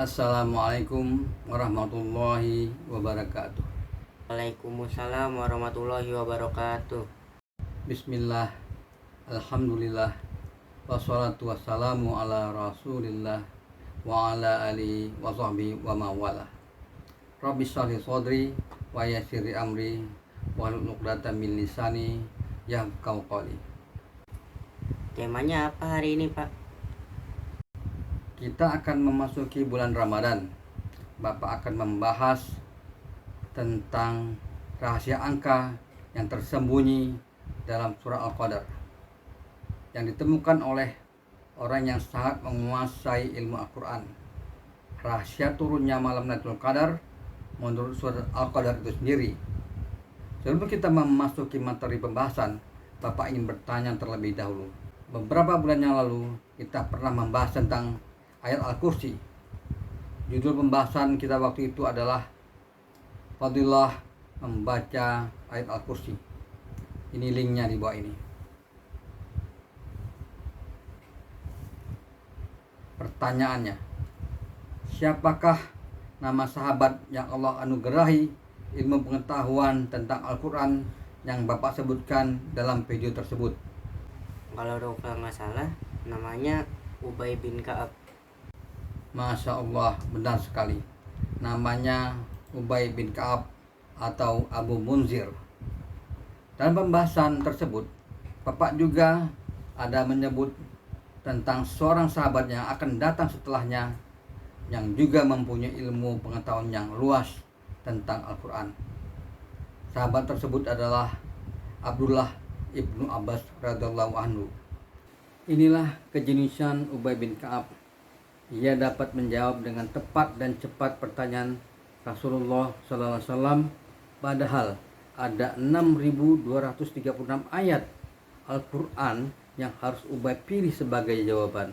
Assalamualaikum warahmatullahi wabarakatuh. Waalaikumsalam warahmatullahi wabarakatuh. Bismillah, alhamdulillah, wassalatu wassalamu ala rasulillah wa ala alihi wa sahbihi wa mawala. Rabbi shrah li sadri wa yassir li amri wahlul 'uqdatam min lisani yafqahu qawli. Temanya apa hari ini, Pak? Kita akan memasuki bulan Ramadan. Bapak akan membahas tentang rahasia angka yang tersembunyi dalam surah Al-Qadar yang ditemukan oleh orang yang sangat menguasai ilmu Al-Quran. Rahasia turunnya malam Lailatul Qadar menurut surah Al-Qadar itu sendiri. Sebelum kita memasuki materi pembahasan, Bapak ingin bertanya terlebih dahulu. Beberapa bulan yang lalu kita pernah membahas tentang ayat Al-Kursi. Judul pembahasan kita waktu itu adalah Fadilah membaca ayat Al-Kursi. Ini linknya di bawah ini. Pertanyaannya, siapakah nama sahabat yang Allah anugerahi ilmu pengetahuan tentang Al-Quran yang Bapak sebutkan dalam video tersebut? Kalau nggak salah, namanya Ubay bin Ka'ab. Masya Allah, benar sekali. Namanya Ubay bin Ka'ab atau Abu Munzir. Dalam pembahasan tersebut, Bapak juga ada menyebut tentang seorang sahabat yang akan datang setelahnya yang juga mempunyai ilmu pengetahuan yang luas tentang Al-Quran. Sahabat tersebut adalah Abdullah ibnu Abbas radhiyallahu anhu. Inilah kejeniusan Ubay bin Ka'ab. Ia dapat menjawab dengan tepat dan cepat pertanyaan Rasulullah SAW, padahal ada 6.236 ayat Al-Quran yang harus Ubay pilih sebagai jawaban.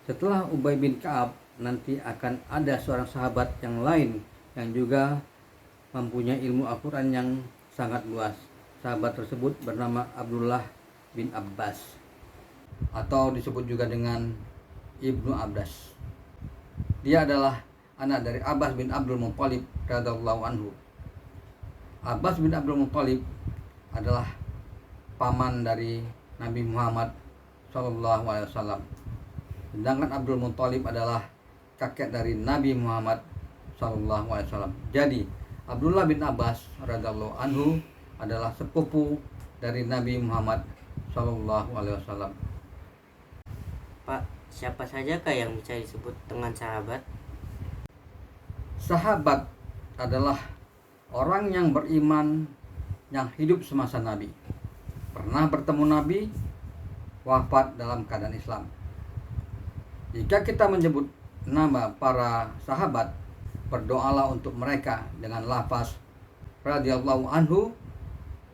Setelah Ubay bin Ka'ab, nanti akan ada seorang sahabat yang lain yang juga mempunyai ilmu Al-Quran yang sangat luas. Sahabat tersebut bernama Abdullah bin Abbas, atau disebut juga dengan Ibnu Abbas. Dia adalah anak dari Abbas bin Abdul Muthalib radhiyallahu anhu. Abbas bin Abdul Muthalib adalah paman dari Nabi Muhammad SAW. Sedangkan Abdul Muthalib adalah kakek dari Nabi Muhammad SAW. Jadi Abdullah bin Abbas radhiyallahu anhu adalah sepupu dari Nabi Muhammad SAW. Pak, siapa saja kah yang bisa disebut dengan sahabat? Sahabat adalah orang yang beriman yang hidup semasa Nabi, pernah bertemu Nabi, wafat dalam keadaan Islam. Jika kita menyebut nama para sahabat, berdoalah untuk mereka dengan lafaz radhiyallahu anhu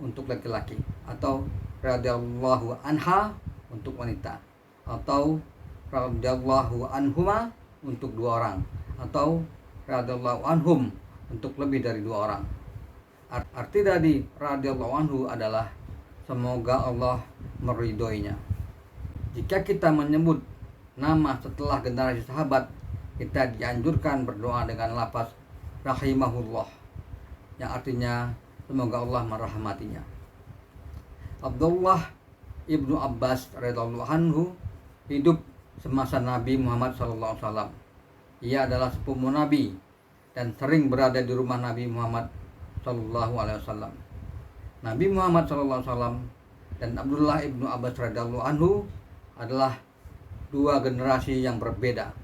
untuk laki-laki, atau radhiyallahu anha untuk wanita, atau radhiyallahu anhuma untuk dua orang, atau radhiyallahu anhum untuk lebih dari dua orang. Arti dari radhiyallahu anhu adalah semoga Allah meridhoinya. Jika kita menyebut nama setelah generasi sahabat, kita dianjurkan berdoa dengan lafaz rahimahullah, yang artinya semoga Allah merahmatinya. Abdullah ibnu Abbas radhiyallahu anhu hidup semasa Nabi Muhammad SAW. Ia adalah sepupu Nabi dan sering berada di rumah Nabi Muhammad SAW. Nabi Muhammad SAW dan Abdullah ibnu Abbas radhiyallahu anhu adalah dua generasi yang berbeda.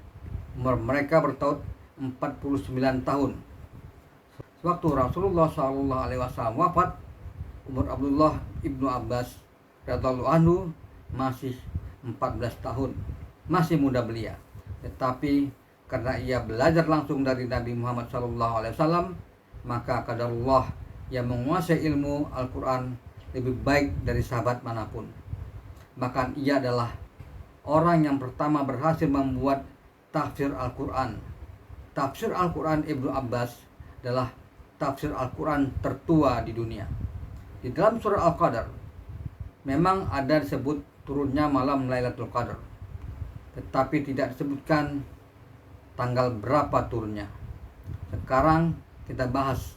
Umur mereka bertaut 49 tahun. Sewaktu Rasulullah SAW wafat, umur Abdullah ibnu Abbas radhiyallahu anhu masih 14 tahun, masih muda belia. Tetapi karena ia belajar langsung dari Nabi Muhammad SAW, maka qadarullah yang menguasai ilmu Al-Quran lebih baik dari sahabat manapun. Bahkan ia adalah orang yang pertama berhasil membuat tafsir Al-Quran. Tafsir Al-Quran Ibnu Abbas adalah tafsir Al-Quran tertua di dunia. Di dalam surah Al-Qadar memang ada disebut turunnya malam Lailatul Qadar, tetapi tidak disebutkan tanggal berapa turunnya. Sekarang kita bahas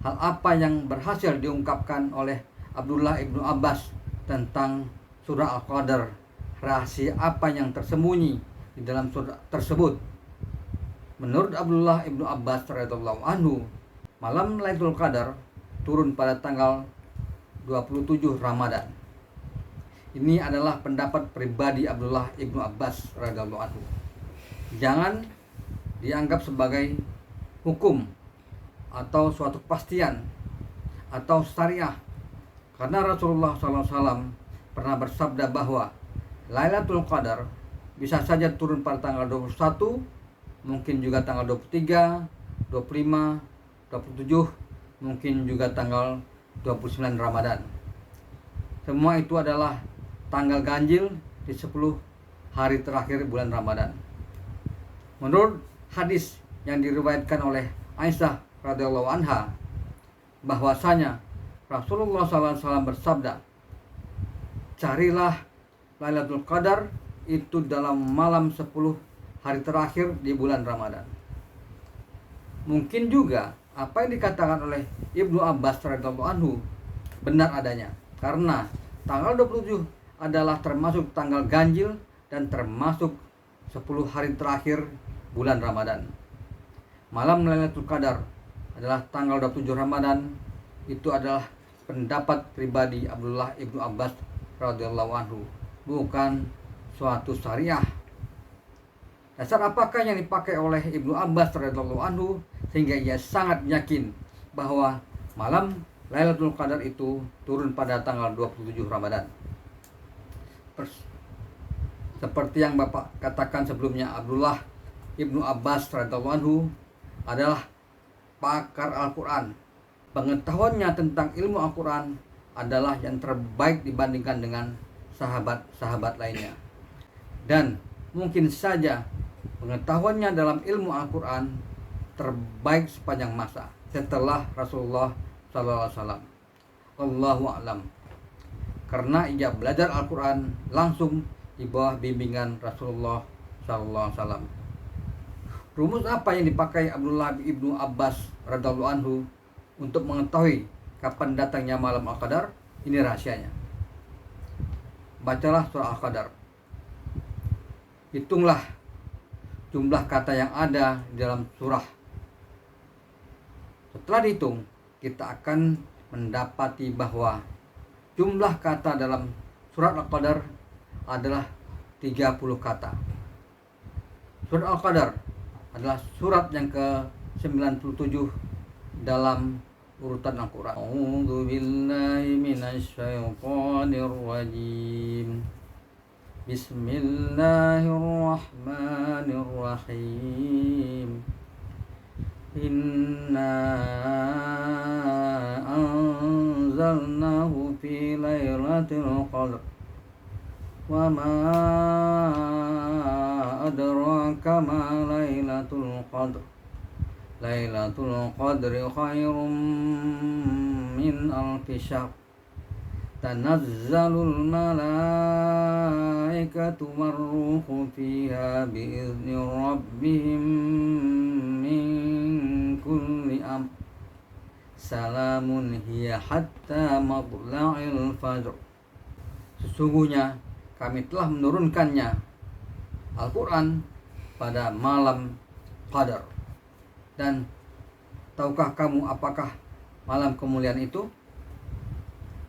hal apa yang berhasil diungkapkan oleh Abdullah ibnu Abbas tentang surah Al-Qadar. Rahasia apa yang tersembunyi di dalam surah tersebut. Menurut Abdullah ibnu Abbas radhiyallahu anhu, malam Lailatul Qadar turun pada tanggal 27 Ramadan. Ini adalah pendapat pribadi Abdullah ibnu Abbas radhiyallahu anhu. Jangan dianggap sebagai hukum atau suatu kepastian atau syariah, karena Rasulullah SAW pernah bersabda bahwa Lailatul Qadar bisa saja turun pada tanggal 21, mungkin juga tanggal 23, 25, 27, mungkin juga tanggal 29 Ramadan. Semua itu adalah tanggal ganjil di 10 hari terakhir bulan Ramadan. Menurut hadis yang diriwayatkan oleh Aisyah radhiyallahu anha, bahwasanya Rasulullah SAW bersabda, carilah Lailatul Qadar itu dalam malam 10 hari terakhir di bulan Ramadan. Mungkin juga apa yang dikatakan oleh Ibnu Abbas radhiyallahu anhu benar adanya, karena tanggal 27 adalah termasuk tanggal ganjil dan termasuk 10 hari terakhir bulan Ramadan. Malam Lailatul Qadar adalah tanggal 27 Ramadan. Itu adalah pendapat pribadi Abdullah ibnu Abbas radhiyallahu anhu, bukan suatu syariah. Dasar apakah yang dipakai oleh Ibnu Abbas radhiyallahu anhu sehingga ia sangat yakin bahwa malam Lailatul Qadar itu turun pada tanggal 27 Ramadan? Seperti yang Bapak katakan sebelumnya, Abdullah ibnu Abbas radhiyallahu anhu adalah pakar Al-Quran. Pengetahuannya tentang ilmu Al-Quran adalah yang terbaik dibandingkan dengan sahabat-sahabat lainnya. Dan mungkin saja pengetahuannya dalam ilmu Al-Quran terbaik sepanjang masa setelah Rasulullah SAW. Allahu a'lam. Karena ia belajar Al-Quran langsung di bawah bimbingan Rasulullah SAW. Rumus apa yang dipakai Abdullah ibnu Abbas radhiyallahu anhu untuk mengetahui kapan datangnya malam Al-Qadar? Ini rahasianya. Bacalah surah Al-Qadar. Hitunglah jumlah kata yang ada di dalam surah. Setelah dihitung, kita akan mendapati bahwa jumlah kata dalam surat Al-Qadar adalah 30 kata. Surat Al-Qadar adalah surat yang ke-97 dalam urutan Al-Quran. A'udzu billahi minasyaitonir rajim. Bismillahirrahmanirrahim. Inna anzalnahu fi lailatul qadr. Wa ma adraka ma lailatul qadr. Lailatul qadri khairum min alfi syahr. Tanazzalul malaikatu warruhu fiha biizni rabbihim min kulli amr. Salamun hiya hatta matla'il fajr. Sesungguhnya kami telah menurunkannya Al-Quran pada malam Qadar. Dan tahukah kamu apakah malam kemuliaan itu?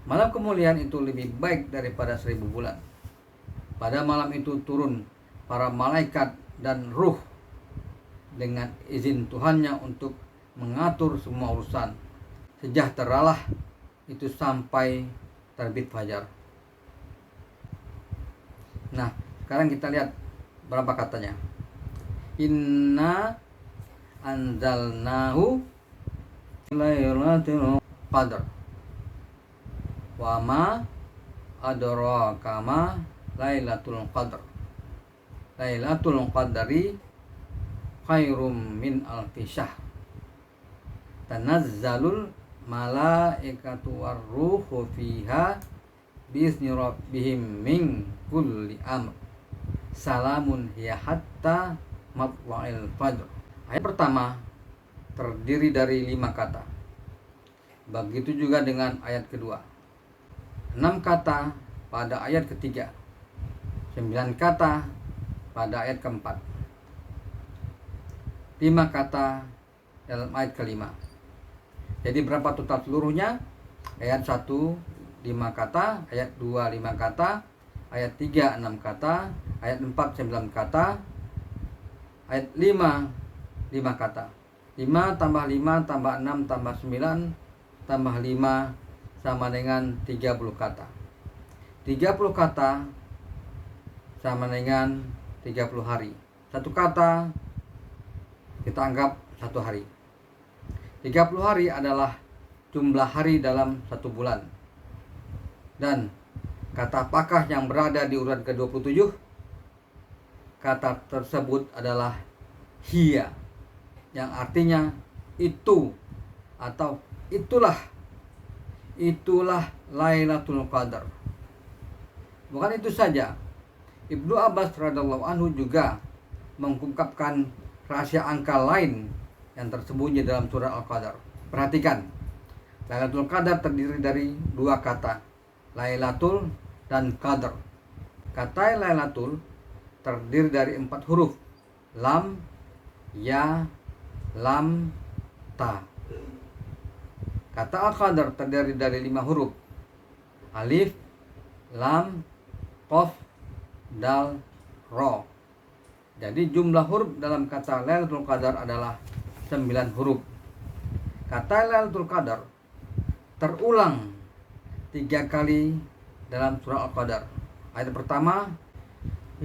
Malam kemuliaan itu lebih baik daripada 1000 bulan. Pada malam itu turun para malaikat dan ruh dengan izin Tuhannya untuk mengatur semua urusan. Sejahteralah itu sampai terbit fajar. Nah, sekarang kita lihat berapa katanya. Inna anzalnahu lailatul qadr. Wa ma adraka ma lailatul qadr. Lailatul qadri khairum min alfi syahr. Tanazzalul malaikatu warruhu fiha biizni rabbihim min kulli amr. Salamun hiya hatta matla'il fajr. Ayat pertama terdiri dari 5 kata. Begitu juga dengan ayat kedua. 6 kata pada ayat ketiga. 9 kata pada ayat keempat. 5 kata dalam ayat kelima. Jadi berapa total seluruhnya? Ayat 1 5 kata, ayat 2 5 kata, ayat 3 6 kata, ayat 4 9 kata, ayat 5 5 kata. 5 tambah 5 tambah 6 tambah 9 tambah 5 sama dengan 30 kata. 30 kata sama dengan 30 hari. Satu kata kita anggap 1 hari. 30 hari adalah jumlah hari dalam 1 bulan. Dan kata apakah yang berada di urutan ke-27? Kata tersebut adalah hiya, yang artinya itu atau itulah Lailatul Qadar. Bukan itu saja, Ibnu Abbas radhiyallahu anhu juga mengungkapkan rahasia angka lain yang tersembunyi dalam surah Al-Qadar. Perhatikan, Lailatul Qadar terdiri dari 2 kata, Lailatul dan Qadar. Kata Lailatul terdiri dari 4 huruf, lam, ya, lam, ta. Kata Al-Qadar terdiri dari 5 huruf, alif, lam, qaf, dal, ro. Jadi jumlah huruf dalam kata Lailatul Qadar adalah 9 huruf. Kata Lailatul Qadar terulang 3 kali dalam surah Al-Qadar. Ayat pertama,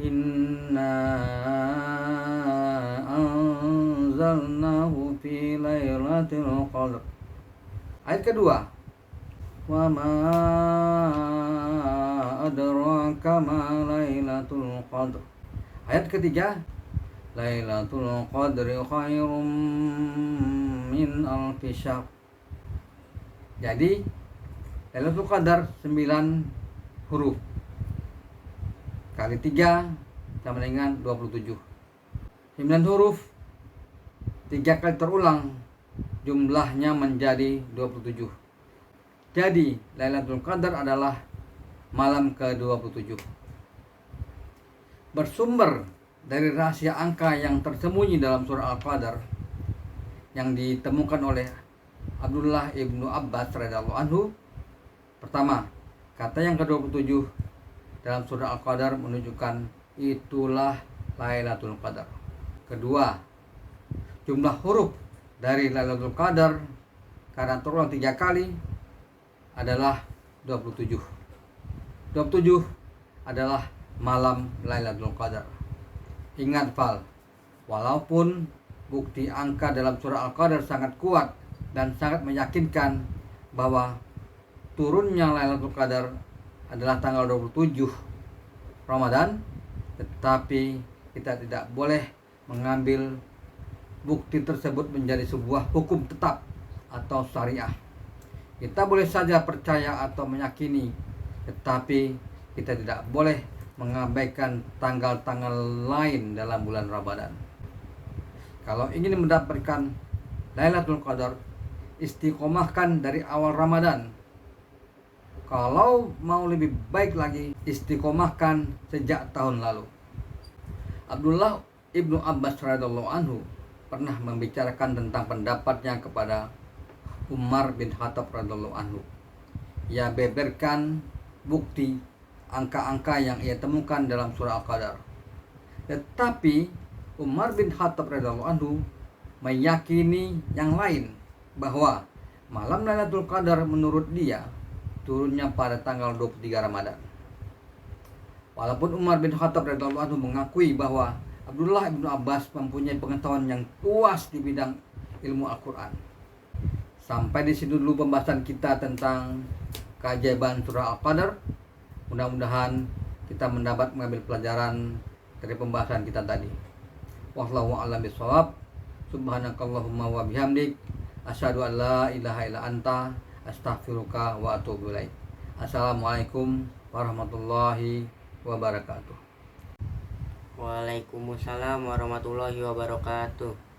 inna anzalnahu fi lailatul qadar. Ayat kedua, wa ma adraka ma lailatul qadar. Ayat ketiga, Lailatul Qadri khairum min alfi syahr. Jadi Lailatul Qadar 9 huruf kali 3 sama dengan 27. 9 huruf 3 kali terulang jumlahnya menjadi 27. Jadi Lailatul Qadar adalah malam ke-27. Bersumber dari rahasia angka yang tersembunyi dalam surah Al-Qadar yang ditemukan oleh Abdullah ibnu Abbas radhiyallahu anhu. Pertama, kata yang ke-27 dalam surah Al-Qadar menunjukkan itulah Lailatul Qadar. Kedua, jumlah huruf dari Lailatul Qadar karena terulang 3 kali adalah 27. 27 adalah malam Lailatul Qadar. Ingat Fal, walaupun bukti angka dalam surah Al-Qadar sangat kuat dan sangat meyakinkan bahwa turunnya Lailatul Qadar adalah tanggal 27 Ramadan, tetapi kita tidak boleh mengambil bukti tersebut menjadi sebuah hukum tetap atau syariah. Kita boleh saja percaya atau meyakini, tetapi kita tidak boleh mengabaikan tanggal-tanggal lain dalam bulan Ramadan. Kalau ingin mendapatkan Lailatul Qadar, istiqomahkan dari awal Ramadan. Kalau mau lebih baik lagi, istiqomahkan sejak tahun lalu. Abdullah ibnu Abbas radhiyallahu anhu pernah membicarakan tentang pendapatnya kepada Umar bin Khattab radhiyallahu anhu. Ia beberkan bukti angka-angka yang ia temukan dalam surah Al-Qadar. Tetapi Umar bin Khattab radhiyallahu anhu meyakini yang lain, bahwa malam Lailatul Qadar menurut dia turunnya pada tanggal 23 Ramadan. Walaupun Umar bin Khattab radhiyallahu anhu mengakui bahwa Abdullah ibnu Abbas mempunyai pengetahuan yang luas di bidang ilmu Al-Quran. Sampai di sini dulu pembahasan kita tentang keajaiban surah Al-Qadar. Mudah-mudahan kita mengambil pelajaran dari pembahasan kita tadi. Wallahu a'lam bishawab. Subhanakallahumma wa bihamdik, asyhadu an la ilaha illa anta, astaghfiruka wa atubu ilaik. Assalamualaikum warahmatullahi wabarakatuh. Waalaikumsalam warahmatullahi wabarakatuh.